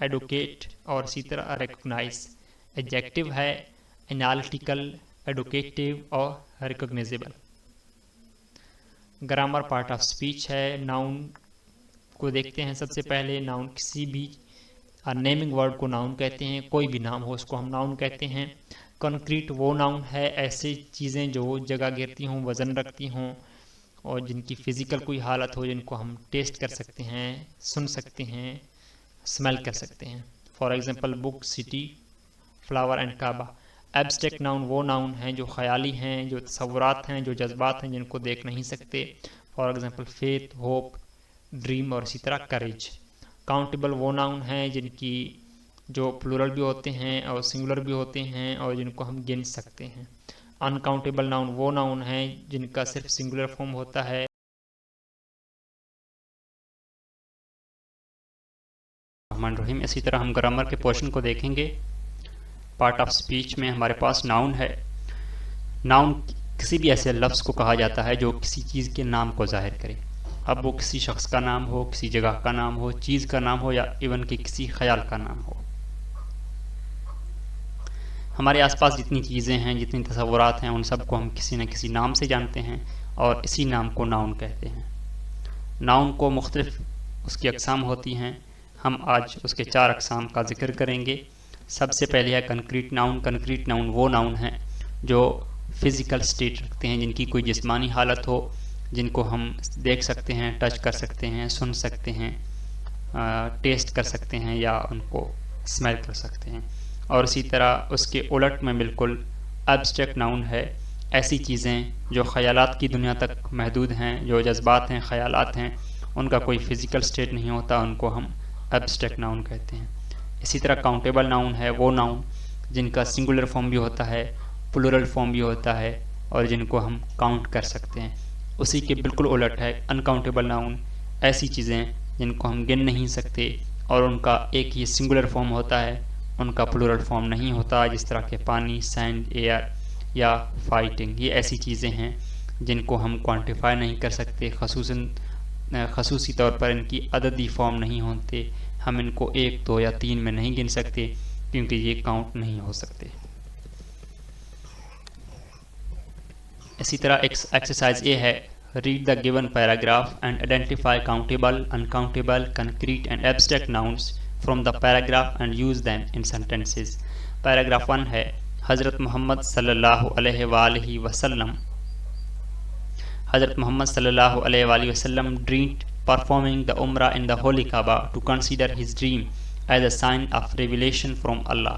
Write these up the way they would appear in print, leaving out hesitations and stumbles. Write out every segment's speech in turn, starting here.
Educate और इसी तरह रिकॉग्नाइज। एडजेक्टिव है एनालिटिकल, एडुकेटिव और recognisable. Grammar part of speech है। नाउन को देखते हैं। सबसे पहले नाउन किसी भी नेमिंग वर्ड को नाउन कहते हैं। कोई भी नाम हो उसको हम नाउन कहते हैं। कंक्रीट वो नाउन है ऐसी चीज़ें जो जगह घेरती हों, वज़न रखती हों और जिनकी फ़िज़िकल कोई हालत हो, जिनको हम टेस्ट कर सकते हैं, सुन सकते हैं, स्मेल कर सकते हैं। For example book, city, flower and Kaaba. Abstract noun वो नाउन हैं जो ख्याली हैं, जो तसव्वुरात हैं, जो जज्बात हैं, जिनको देख नहीं सकते। For example faith, hope, dream और इसी तरह करेज। काउंटेबल वो नाउन हैं जिनकी जो प्लूरल भी होते हैं और सिंगुलर भी होते हैं और जिनको हम गिन सकते हैं। अनकाउंटेबल नाउन वो नाउन हैं जिनका सिर्फ सिंगुलर फॉर्म होता है। रहीम। इसी तरह हम ग्रामर के पोर्शन को देखेंगे। पार्ट ऑफ स्पीच में हमारे पास नाउन है। नाउन किसी भी ऐसे लफ्ज़ को कहा जाता है जो किसी चीज़ के नाम को जाहिर करे। अब वो किसी शख्स का नाम हो, किसी जगह का नाम हो, चीज़ का नाम हो या इवन कि किसी ख्याल का नाम हो। हमारे आसपास जितनी चीज़ें हैं, जितनी तसव्वुरात हैं, उन सबको हम किसी न किसी नाम से जानते हैं और इसी नाम को नाउन कहते हैं। नाउन को मुख्तलिफ उसकी अक़साम होती हैं। हम आज उसके 4 अक़साम का जिक्र करेंगे। सबसे पहले है कंक्रीट नाउन। कंक्रीट नाउन वो नाउन हैं जो फ़िज़िकल स्टेट रखते हैं, जिनकी कोई जिस्मानी हालत हो, जिनको हम देख सकते हैं, टच कर सकते हैं, सुन सकते हैं, टेस्ट कर सकते हैं या उनको स्मेल कर सकते हैं। और इसी तरह उसके उलट में बिल्कुल एब्स्ट्रैक्ट नाउन है ऐसी चीज़ें जो ख़यालात की दुनिया तक महदूद हैं, जो जज्बात हैं, ख़यालात हैं, उनका कोई फ़िज़िकल स्टेट नहीं होता, उनको हम एब्स्ट्रैक्ट नाउन कहते हैं। इसी तरह काउंटेबल नाउन है वो नाउन जिनका सिंगुलर फॉर्म भी होता है, प्लूरल फॉर्म भी होता है और जिनको हम काउंट कर सकते हैं। उसी के बिल्कुल उलट है अनकाउंटेबल नाउन, ऐसी चीज़ें जिनको हम गिन नहीं सकते और उनका एक ही सिंगुलर फॉर्म होता है, उनका प्लूरल फॉर्म नहीं होता, जिस तरह के पानी, सैंड, एयर या फाइटिंग। ये ऐसी चीज़ें हैं जिनको हम क्वांटिफाई नहीं कर सकते, खसूसी तौर पर इनकी अददी फॉर्म नहीं होते। हम इनको 1, 2 या 3 में नहीं गिन सकते क्योंकि ये काउंट नहीं हो सकते। इसी तरह एक्सरसाइज ए है, read the given paragraph and identify countable, uncountable, concrete and abstract nouns from the paragraph and use them in sentences. Paragraph 1 है, हज़रत मोहम्मद सल्लल्लाहु अलैहि वसल्लम dreamed performing the Umrah in the Holy Kaaba to consider his dream as a sign of revelation from Allah.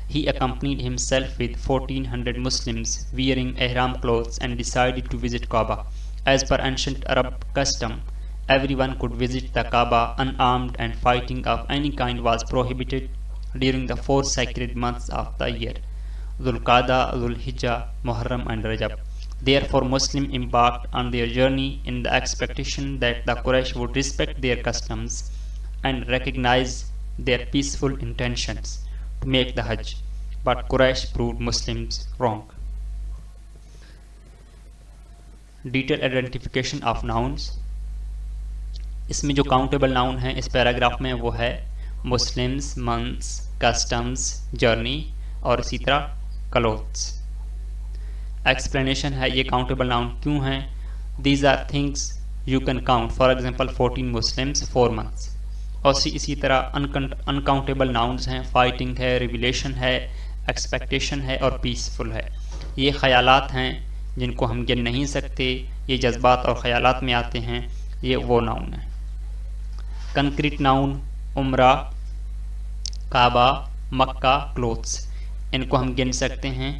He accompanied himself with 1400 Muslims wearing ihram clothes and decided to visit Kaaba. As per ancient Arab custom, everyone could visit the Kaaba unarmed and fighting of any kind was prohibited during the 4 sacred months of the year, Dhul Qa'dah, Dhul Hijjah, Muharram and Rajab. Therefore, Muslims embarked on their journey in the expectation that the Quraysh would respect their customs and recognize their peaceful intentions to make the Hajj. But Quraysh proved Muslims wrong. Detailed identification of nouns. इसमें जो countable noun है इस paragraph में वो है Muslims, months, customs, journey और इसी तरह क्लोथ्स। एक्सप्लेनेशन है ये काउंटेबल नाउन क्यों हैं। These are things you can count, for example 14 Muslims 4 months. और इसी तरह अनकाउंटेबल नाउन्स हैं, फाइटिंग है, रिविलेशन है, एक्सपेक्टेशन है और पीसफुल है। ये ख़यालात हैं जिनको हम गिन नहीं सकते, ये जज्बात और ख़यालात में आते हैं, ये वो नाउन है। कंक्रीट नाउन उम्रा, काबा, मक्का, क्लोथ्स, इनको हम गिन सकते हैं,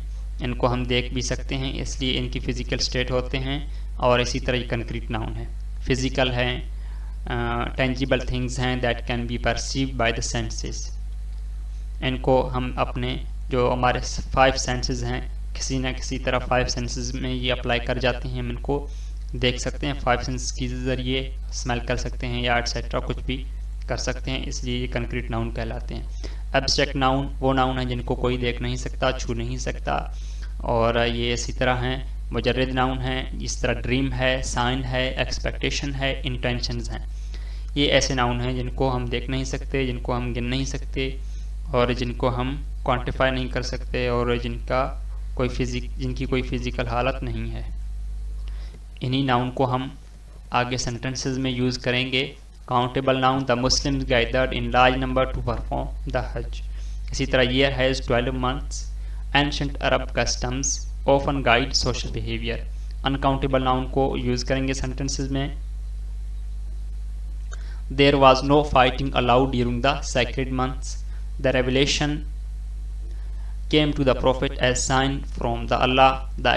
इनको हम देख भी सकते हैं, इसलिए इनकी फ़िज़िकल स्टेट होते हैं। और इसी तरह ये कंक्रीट नाउन है, फ़िज़िकल हैं, टेंजिबल थिंग्स हैं that can be perceived by the senses. इनको हम अपने जो हमारे 5 सेंसेस हैं किसी न किसी तरह 5 सेंसेस में ये अप्लाई कर जाते हैं, हम इनको देख सकते हैं 5 सेंसेस के ज़रिए, स्मेल कर सकते हैं या एटसेट्रा कुछ भी कर सकते हैं, इसलिए ये कंक्रीट नाउन कहलाते हैं। एब्स्ट्रैक्ट नाउन वो नाउन है जिनको कोई देख नहीं सकता, छू नहीं सकता और ये इसी तरह हैं। मुजर्रद नाउन हैं, इस तरह ड्रीम है, साइन है, एक्सपेक्टेशन है, इंटेंशंस हैं। ये ऐसे नाउन हैं जिनको हम देख नहीं सकते, जिनको हम गिन नहीं सकते और जिनको हम क्वांटिफाई नहीं कर सकते और जिनकी कोई फिज़िकल हालत नहीं है। इन्हीं नाउन को हम आगे सेंटेंसेस में यूज़ करेंगे। Countable noun, the Muslims gathered in large number to perform the Hajj. इसी तरह year has 12 months, ancient Arab customs often guide social behaviour. Uncountable noun को यूज़ करेंगे सेंटेंसेस में। There was no fighting allowed during the sacred months. The revelation came to the prophet as sign from the Allah. The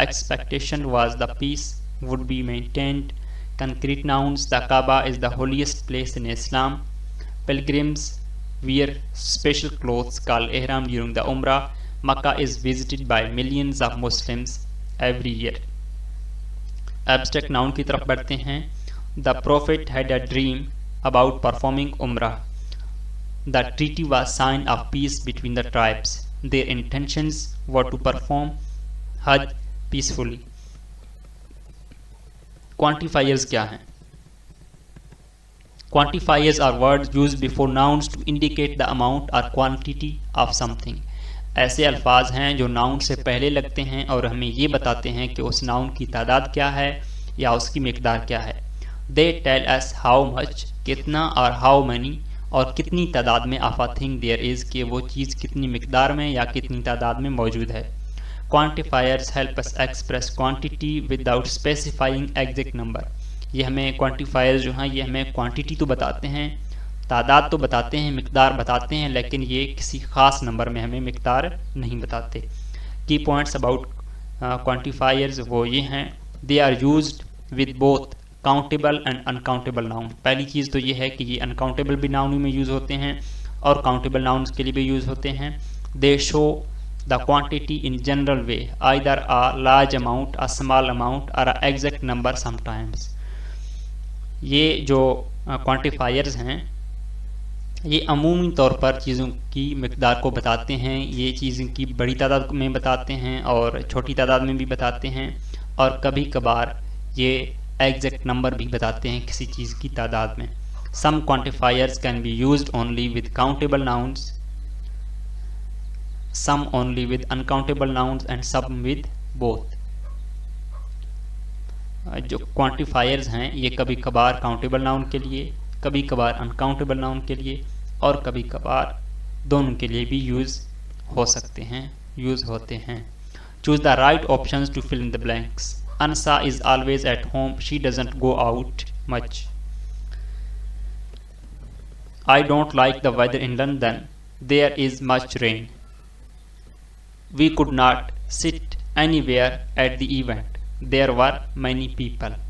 expectation was the peace would be maintained. Concrete nouns, the Kaaba is the holiest place in Islam. Pilgrims wear special clothes called ihram during the Umrah. Makkah is visited by millions of Muslims every year. Abstract noun की तरफ बढ़ते हैं। The prophet had a dream about performing Umrah. The treaty was sign of peace between the tribes. Their intentions were to perform Hajj peacefully. Quantifiers क्या हैं? Quantifiers are words used before nouns to indicate the amount or quantity of something. ऐसे अल्फाज हैं जो noun से पहले लगते हैं और हमें ये बताते हैं कि उस नाउन की तादाद क्या है या उसकी मिकदार क्या है। They tell us how much, कितना, और how many, और कितनी तादाद में of a thing there is, कि वो चीज़ कितनी मिकदार में या कितनी तादाद में मौजूद है। Quantifiers help us express quantity without specifying exact number. ये हमें क्वांटिफायर्स जो हैं ये हमें क्वांटिटी तो बताते हैं, तादाद तो बताते हैं, मिकदार बताते हैं, लेकिन ये किसी ख़ास नंबर में हमें मिकदार नहीं बताते। की पॉइंट्स अबाउट क्वांटिफायर्स वो ये हैं। They are used with both countable and uncountable noun. पहली चीज़ तो ये है कि ये अनकाउंटेबल भी नाउन में यूज़ होते हैं और काउंटेबल नाउन्स के लिए भी यूज़ होते हैं। दे show the quantity in general way, either a large amount, a small amount और अ एग्जैक्ट नंबर समटाइम्स। ये जो क्वांटिफायर्स हैं ये अमूमी तौर पर चीज़ों की मिकदार को बताते हैं। ये चीज़ों की बड़ी तादाद में बताते हैं और छोटी तादाद में भी बताते हैं, और कभी कभार ये एग्जैक्ट नंबर भी बताते हैं किसी चीज़ की तादाद में। Some quantifiers can be used only with countable nouns, some only with uncountable nouns and some with both. जो क्वांटिफायर्स हैं ये कभी कभार काउंटेबल नाउन के लिए, कभी कभार अनकाउंटेबल नाउन के लिए और कभी कभार दोनों के लिए भी यूज़ हो सकते हैं, यूज़ होते हैं। Choose the right options to fill in the blanks. Ansa is always at home. She doesn't go out much. I don't like the weather in London. There is much rain. We could not sit anywhere at the event. There were many people.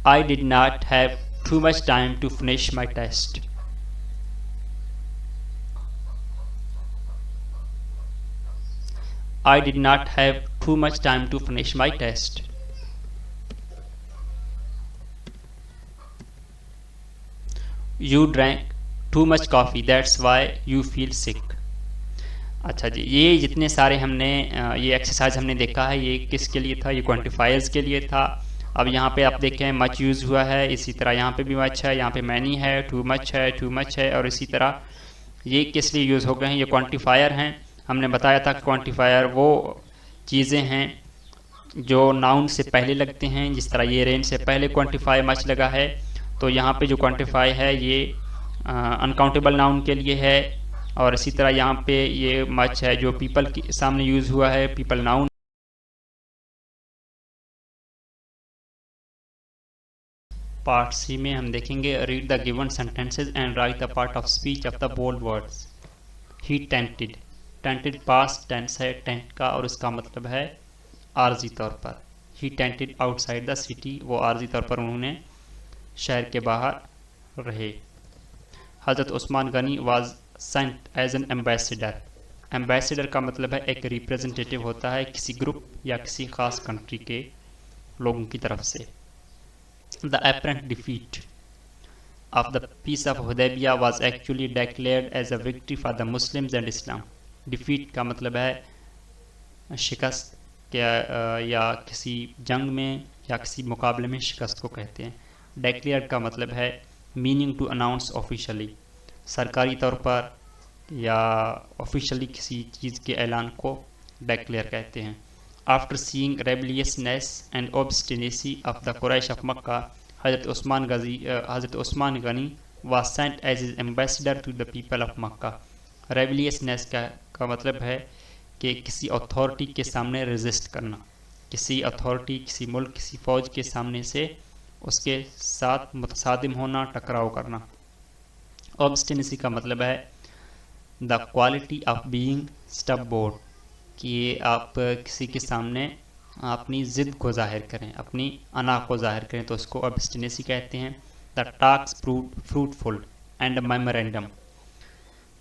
I did not have too much time to finish my test. I did not have too much time to finish my test. You drank too much coffee, that's why you feel sick. अच्छा जी, ये जितने सारे हमने ये exercise हमने देखा है ये किसके लिए था? ये क्वांटिफायर्स के लिए था। अब यहाँ पे आप देखें मच यूज़ हुआ है, इसी तरह यहाँ पे भी मच है, यहाँ पे मैनी है, टू मच है और इसी तरह ये किस लिए यूज़ हो गए हैं? ये क्वांटिफायर हैं। हमने बताया था क्वांटिफायर वो चीज़ें हैं जो नाउन से पहले लगते हैं, जिस तरह ये रेन से पहले क्वांटिफाई मच लगा है, तो यहाँ पे जो क्वांटिफाई है ये अनकाउंटेबल नाउन के लिए है, और इसी तरह यहाँ पे ये मच है जो पीपल के सामने यूज़ हुआ है, पीपल नाउन। पार्ट सी में हम देखेंगे read the given sentences and write the part of speech of the bold words. He tented, tented past tense है टेंट का और इसका मतलब है आर्जी तौर पर। He tented outside the city, वो आर्जी तौर पर उन्होंने शहर के बाहर रहे। Hazrat Usman Ghani was sent as an ambassador. Ambassador का मतलब है एक रिप्रेजेंटेटिव होता है किसी ग्रुप या किसी ख़ास कंट्री के लोगों की तरफ से। The apparent defeat of the peace of Hudaybiyah was actually declared as a victory for the Muslims and Islam. Defeat का मतलब है शिकस्त या किसी जंग में या किसी मुकाबले में शिकस्त को कहते हैं। डेक्लेयर का मतलब है मीनिंग टू अनाउंस ऑफिशियली, सरकारी तौर पर या ऑफिशियली किसी चीज़ के ऐलान को डेक्लेयर कहते हैं। After seeing rebelliousness and obstinacy of the Quraysh of Mecca, हज़रत Usman Ghani was sent as his ambassador to the people of मक्का। रेबलियसनेस का मतलब है कि किसी अथॉरिटी के सामने रेजिस्ट करना, किसी अथॉरिटी, किसी मुल्क, किसी फ़ौज के सामने से उसके साथ मुतसादिम होना, टकराव करना। ऑब्स्टिनेसी का मतलब है द क्वालिटी ऑफ बीइंग स्टबबोर्ड, कि आप किसी के सामने अपनी ज़िद को ज़ाहिर करें, अपनी अना को ज़ाहिर करें, तो उसको ऑब्स्टिनेसी कहते हैं। The task proved fruitful and memorandum,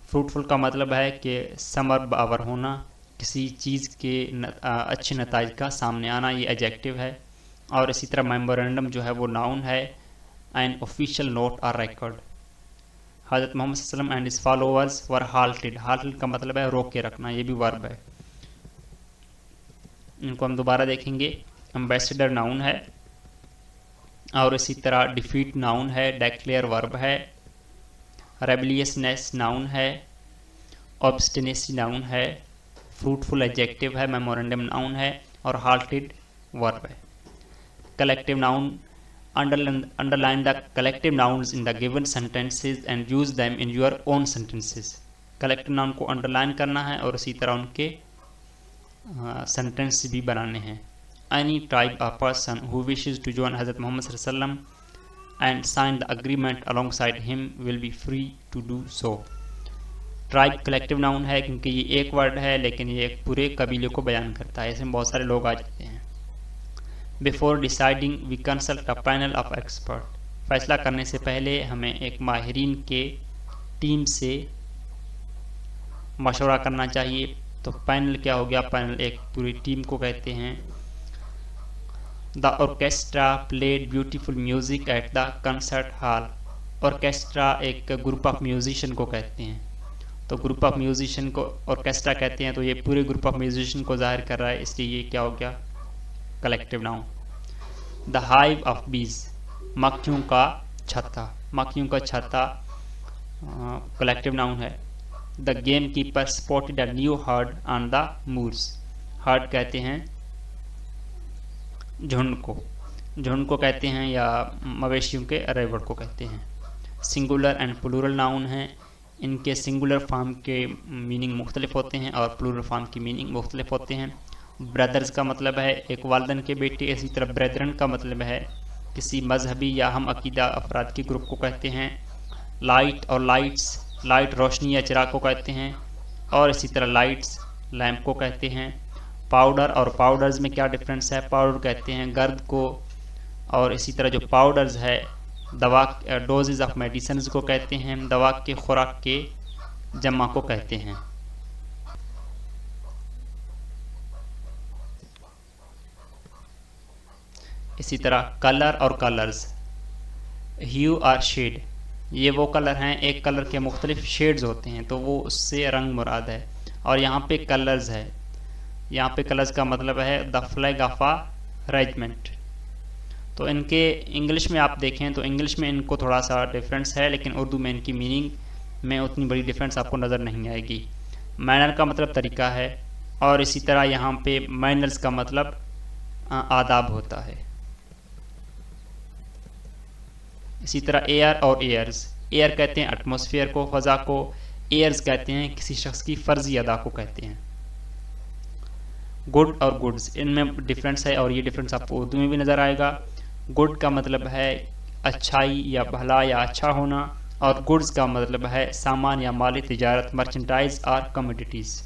fruitful का मतलब है कि समर बावर होना, किसी चीज़ के अच्छे नताइज का सामने आना, ये एडजेक्टिव है। और इसी तरह मेमोरेंडम जो है वो नाउन है। एन ऑफिशियल नोट और रिकॉर्ड। हज़रत मोहम्मद सल्लल्लाहु अलैहि वसल्लम एंड हिज फॉलोअर्स वर हाल्टेड, हाल्टेड का मतलब है रोक के रखना, ये भी वर्ब है। इनको हम दोबारा देखेंगे। एम्बेसडर नाउन है, और इसी तरह डिफीट नाउन है, डेक्लेयर वर्ब है, रेबलियसनेस नाउन है, ऑब्स्टिनेसी नाउन है, फ्रूटफुल एडजेक्टिव है, मेमोरेंडम नाउन है, और हाल्टेड वर्ब है। Collective noun, underline the collective nouns in the given sentences and use them in your own sentences। Collective noun को अंडरलाइन करना है और इसी तरह उनके सेंटेंस भी बनाने हैं। Any tribe or person who wishes to join Hazrat Muhammad sallallahu alaihi wasallam and sign the agreement alongside him will be free to do so। Tribe collective noun है क्योंकि ये एक वर्ड है, लेकिन ये एक पूरे कबीले को बयान करता है, इसमें बहुत सारे लोग आ जाते हैं। Before deciding we consult a panel of expert, फैसला करने से पहले हमें एक माहिरीन के टीम से मशवरा करना चाहिए। तो पैनल क्या हो गया? पैनल एक पूरी टीम को कहते हैं। The orchestra played beautiful music at the concert hall, orchestra एक ग्रुप ऑफ म्यूजिशियन को कहते हैं। तो ग्रुप ऑफ म्यूजिशियन को ऑर्केस्ट्रा कहते हैं, तो ये पूरे ग्रुप ऑफ म्यूजिशियन को जाहिर कर रहा है, इसलिए ये क्या हो गया? Collective noun. The hive of bees, मक्खियों का छत्ता, मक्खियों का छत्ता कलेक्टिव नाउन है। The gamekeeper spotted a new herd on the moors, herd कहते हैं झुंड को, झुंड को कहते हैं या मवेशियों के अरेवड़ को कहते हैं। सिंगुलर एंड प्लूरल नाउन हैं, इनके सिंगुलर फॉर्म के मीनिंग मुख्तलिफ होते हैं और प्लूरल फॉर्म की मीनिंग मुख्तलिफ होते हैं। ब्रदर्स का मतलब है एक वालदन के बेटे, इसी तरह ब्रेदरन का मतलब है किसी मजहबी या हम अकीदा अफराद के ग्रुप को कहते हैं। लाइट और लाइट्स, लाइट रोशनी या चिराग को कहते हैं, और इसी तरह लाइट्स लैम्प को कहते हैं। पाउडर और पाउडर्स में क्या डिफरेंस है? पाउडर कहते हैं गर्द को, और इसी तरह जो पाउडर्स है दवा, डोजेज ऑफ मेडिसिन को कहते हैं, दवा के खुराक के जमा को कहते हैं। इसी तरह कलर और कलर्स, ह्यू और शेड, ये वो कलर हैं, एक कलर के मुख्तलिफ शेड्स होते हैं, तो वो उससे रंग मुराद है। और यहाँ पे कलर्स है, यहाँ पे कलर्स का मतलब है the flag of a regiment. तो इनके इंग्लिश में आप देखें तो इंग्लिश में इनको थोड़ा सा डिफरेंस है, लेकिन उर्दू में इनकी मीनिंग में उतनी बड़ी डिफरेंस आपको नज़र नहीं आएगी। मैनर का मतलब तरीका है, और इसी तरह यहाँ पे मैनर्स का मतलब आदाब होता है। इसी तरह एयर और एयर्स, एयर कहते हैं एटमॉस्फेयर को, फ़ज़ा को, एयर्स कहते हैं किसी शख्स की फ़र्जी अदा को कहते हैं। गुड और गुड्स, इनमें डिफरेंस है, और ये डिफरेंस आपको उर्दू में भी नज़र आएगा। गुड का मतलब है अच्छाई या भला या अच्छा होना, और गुड्स का मतलब है सामान या माली तिजारत, मर्चेंटाइज और कमोडिटीज़।